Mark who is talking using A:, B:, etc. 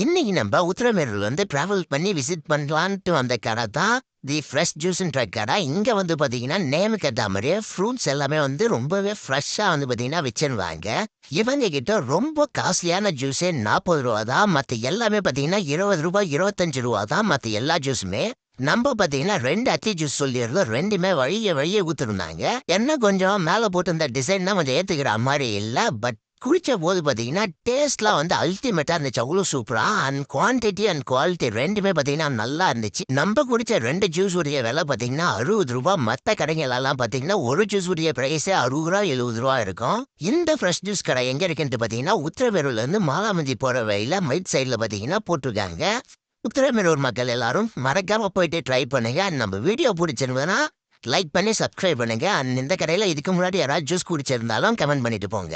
A: இன்னைக்கு நம்ம உத்திரமேரூர் வந்து டிராவல் பண்ணி விசிட் பண்ணலான்ட்டு வந்த கடை தான் தி ஃப்ரெஷ் ஜூஸ்ன்ற கடை. இங்கே வந்து பார்த்தீங்கன்னா நேமுக்கு ஏற்ற மாதிரியே ஃப்ரூட்ஸ் எல்லாமே வந்து ரொம்பவே ஃப்ரெஷ்ஷாக வந்து பார்த்தீங்கன்னா வச்சிருவாங்க. இவங்க கிட்ட ரொம்ப காஸ்ட்லியான ஜூஸே 40 ரூபா தான். மற்ற எல்லாமே பார்த்தீங்கன்னா 20 ரூபா 25 ரூபா தான். மற்ற எல்லா ஜூஸுமே நம்ம பார்த்தீங்கன்னா 2 அத்தி ஜூஸ் சொல்லியிருந்தோம். ரெண்டுமே வழியே ஊற்றிருந்தாங்க. என்ன கொஞ்சம் மேலே போட்டு இந்த டிசைன் தான் கொஞ்சம் ஏற்றுக்கிற மாதிரி இல்லை. பட் குடிச்ச போது பார்த்தீங்கன்னா டேஸ்ட்லாம் வந்து அல்டிமேட்டாக இருந்துச்சு. அவ்வளோ சூப்பராக அண்ட் குவான்டிட்டி அண்ட் குவாலிட்டி ரெண்டுமே பார்த்தீங்கன்னா நல்லா இருந்துச்சு. நம்ம குடிச்ச 2 ஜூஸ் உடைய விலை பார்த்தீங்கன்னா 60 ரூபா. மற்ற கடைகளெல்லாம் பார்த்தீங்கன்னா ஒரு ஜூஸ் உடைய ப்ரைஸே 60 ரூபா 70 ரூபா இருக்கும். இந்த ஃப்ரெஷ் ஜூஸ் கடை எங்கே இருக்குன்ட்டு பார்த்தீங்கன்னா உத்திரமேரூர்லேருந்து மாலாமஞ்சி போகிற வழியில் மைட் சைடில் பார்த்தீங்கன்னா போட்டிருக்காங்க. உத்திரமேரூர் மக்கள் எல்லாரும் மறக்காம போயிட்டு ட்ரை பண்ணுங்க. நம்ம வீடியோ பிடிச்சிருந்ததுன்னா லைக் பண்ணி சப்ஸ்கிரைப் பண்ணுங்க. அண்ட் இந்த கடையில் இதுக்கு முன்னாடி யாராவது ஜூஸ் குடிச்சிருந்தாலும் கமெண்ட் பண்ணிட்டு போங்க.